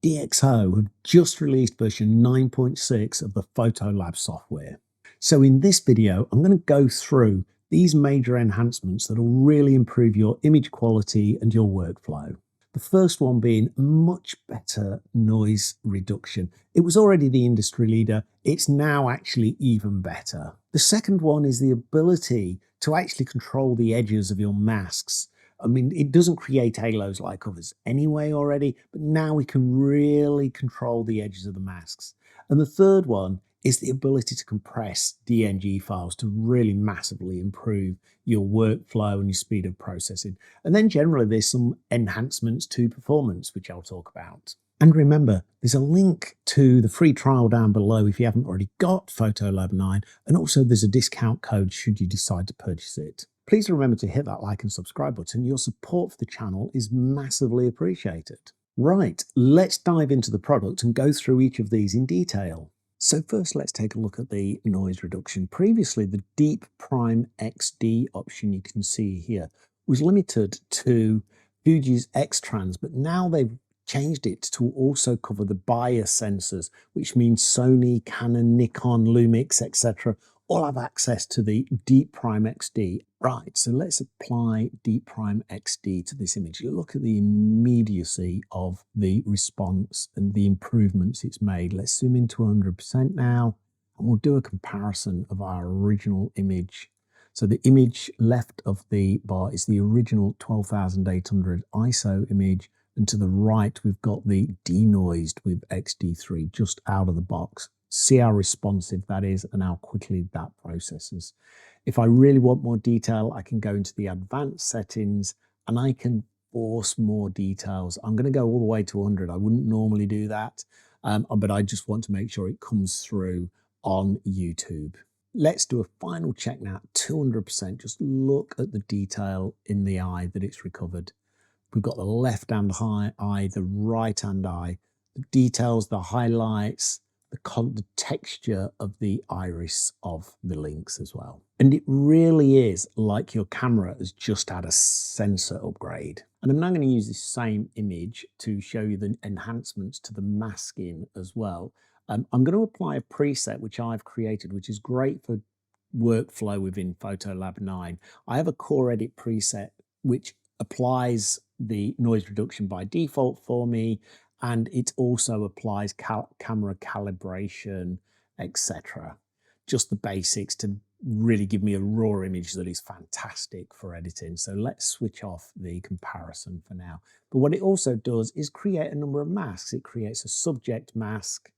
DxO have just released version 9.6 of the Photolab software. So in this video, I'm going to go through these major enhancements that will really improve your image quality and your workflow. The first one being much better noise reduction. It was already the industry leader. It's now actually even better. The second one is the ability to actually control the edges of your masks. I mean, it doesn't create halos like others anyway already, but now we can really control the edges of the masks. And the third one is the ability to compress DNG files to really massively improve your workflow and your speed of processing. And then generally there's some enhancements to performance, which I'll talk about. And remember, there's a link to the free trial down below if you haven't already got Photolab 9, and also there's a discount code should you decide to purchase it. Please remember to hit that like and subscribe button. Your support for the channel is massively appreciated. Right, let's dive into the product and go through each of these in detail. So first, let's take a look at the noise reduction. Previously, the DeepPRIME XD option you can see here was limited to Fuji's X-Trans, but now they've changed it to also cover the bias sensors, which means Sony, Canon, Nikon, Lumix, etc. all have access to the DeepPRIME XD. Right, so let's apply DeepPRIME XD to this image. Look at the immediacy of the response and the improvements it's made. Let's zoom into 100% now, and we'll do a comparison of our original image. So the image left of the bar is the original 12,800 ISO image, and to the right, we've got the denoised with XD3 just out of the box. See how responsive that is and how quickly that processes. If I really want more detail, I can go into the advanced settings and I can force more details. I'm going to go all the way to 100. I wouldn't normally do that, but I just want to make sure it comes through on YouTube. Let's do a final check now, 200%. Just look at the detail in the eye that it's recovered. We've got the left-hand eye, the right-hand eye, the details, the highlights, the texture of the iris of the links as well. And it really is like your camera has just had a sensor upgrade. And I'm now going to use this same image to show you the enhancements to the masking as well. I'm going to apply a preset which I've created, which is great for workflow within Photolab 9. I have a core edit preset which applies the noise reduction by default for me, and it also applies camera calibration, etc. Just the basics to really give me a raw image that is fantastic for editing. So let's switch off the comparison for now. But what it also does is create a number of masks. It creates a subject mask.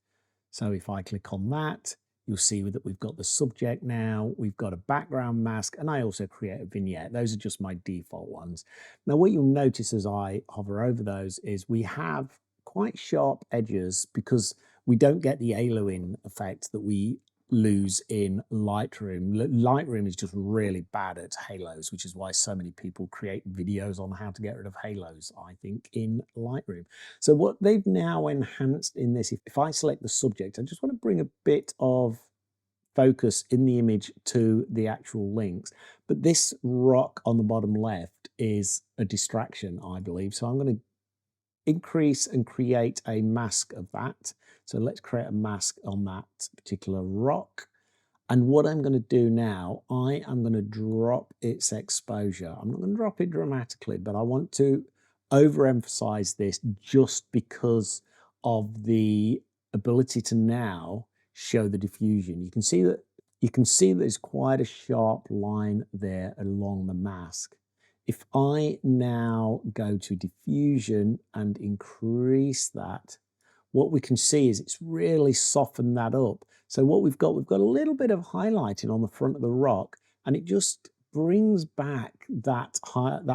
So if I click on that, you'll see that we've got the subject now, we've got a background mask, and I also create a vignette. Those are just my default ones. Now, what you'll notice as I hover over those is we have quite sharp edges because we don't get the haloing effect that we lose in Lightroom. Lightroom is just really bad at halos, which is why so many people create videos on how to get rid of halos, I think, in Lightroom. So what they've now enhanced in this, if I select the subject, I just want to bring a bit of focus in the image to the actual links. But this rock on the bottom left is a distraction, I believe. So I'm going to increase and create a mask of that. So let's create a mask on that particular rock. And what I'm going to do now, I am going to drop its exposure. I'm not going to drop it dramatically, but I want to overemphasize this just because of the ability to now show the diffusion. You can see that there's quite a sharp line there along the mask. If I now go to diffusion and increase that, what we can see is it's really softened that up. So what we've got a little bit of highlighting on the front of the rock, and it just brings back that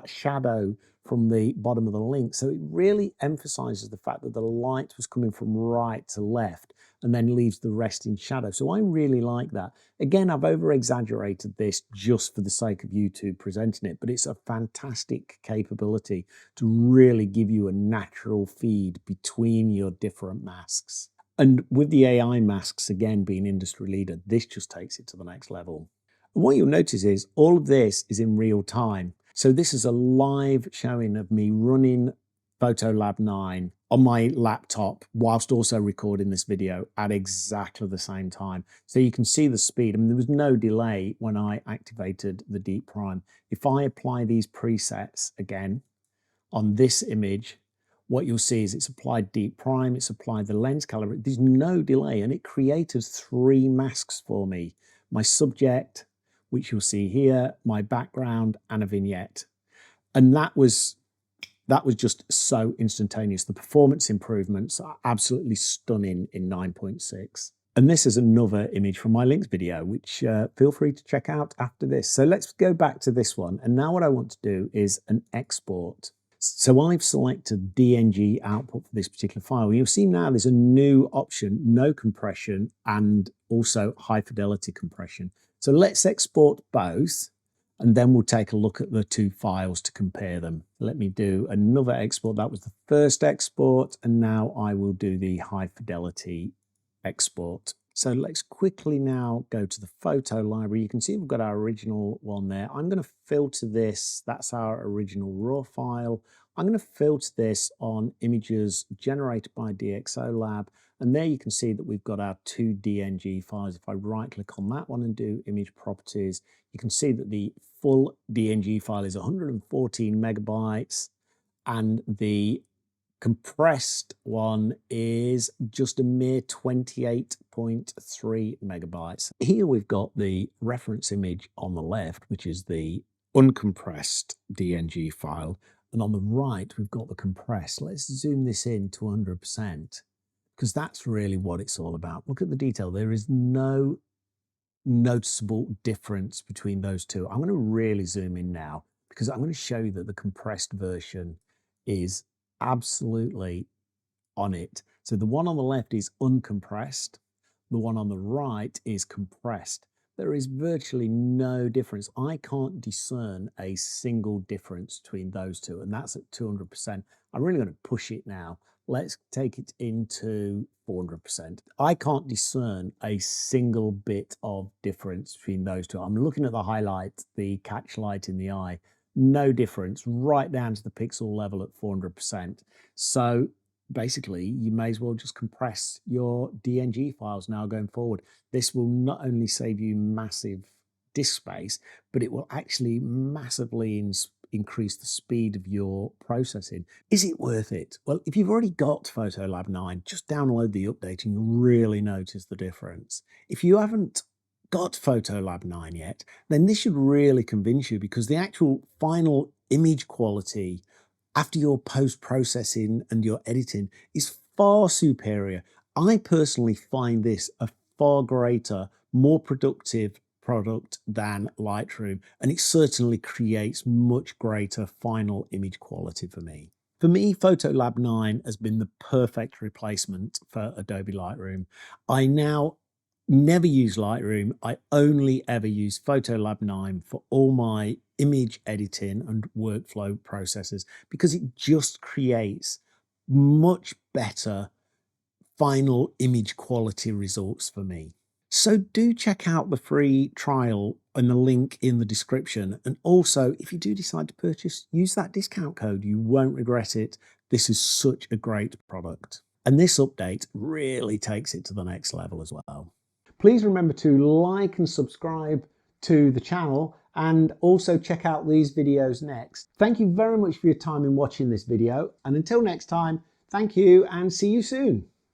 shadow from the bottom of the link. So it really emphasizes the fact that the light was coming from right to left and then leaves the rest in shadow. So I really like that. Again, I've over-exaggerated this just for the sake of YouTube presenting it, but it's a fantastic capability to really give you a natural feed between your different masks. And with the AI masks, again, being industry leader, this just takes it to the next level. And what you'll notice is all of this is in real time. So this is a live showing of me running Photolab 9 on my laptop whilst also recording this video at exactly the same time. So you can see the speed. I mean, there was no delay when I activated the DeepPRIME. If I apply these presets again on this image, what you'll see is it's applied DeepPRIME, it's applied the lens calibrator. There's no delay, and it created 3 masks for me. My subject, which you'll see here, my background, and a vignette. And that was just so instantaneous. The performance improvements are absolutely stunning in 9.6. And this is another image from my links video, which feel free to check out after this. So let's go back to this one. And now what I want to do is an export. So I've selected DNG output for this particular file. You'll see now there's a new option, no compression, and also high fidelity compression. So let's export both, and then we'll take a look at the 2 files to compare them. Let me do another export. That was the first export, and now I will do the high fidelity export. So let's quickly now go to the photo library. You can see we've got our original one there. I'm going to filter this. That's our original raw file. I'm going to filter this on images generated by DxO Lab. And there you can see that we've got our 2 DNG files. If I right click on that one and do image properties, you can see that the full DNG file is 114 megabytes and the compressed one is just a mere 28.3 megabytes. Here we've got the reference image on the left, which is the uncompressed DNG file. And on the right, we've got the compressed. Let's zoom this in to 100%, because that's really what it's all about. Look at the detail. There is no noticeable difference between those two. I'm going to really zoom in now, because I'm going to show you that the compressed version is absolutely on it. So the one on the left is uncompressed. The one on the right is compressed. There is virtually no difference. I can't discern a single difference between those two, and that's at 200%. I'm really going to push it now. Let's take it into 400%. I can't discern a single bit of difference between those two. I'm looking at the highlight, the catch light in the eye. No difference, right down to the pixel level at 400%. So basically, you may as well just compress your DNG files now going forward. This will not only save you massive disk space, but it will actually massively increase the speed of your processing. Is it worth it? Well, if you've already got Photolab 9, just download the update and you'll really notice the difference. If you haven't got Photolab 9 yet, then this should really convince you, because the actual final image quality after your post-processing and your editing is far superior. I personally find this a far greater, more productive product than Lightroom, and it certainly creates much greater final image quality for me. For me, Photolab 9 has been the perfect replacement for Adobe Lightroom. I now never use Lightroom. I only ever use Photolab 9 for all my image editing and workflow processes, because it just creates much better final image quality results for me. So do check out the free trial and the link in the description. And also, if you do decide to purchase, use that discount code. You won't regret it. This is such a great product. And this update really takes it to the next level as well. Please remember to like and subscribe to the channel, and also check out these videos next. Thank you very much for your time in watching this video. And until next time, thank you and see you soon.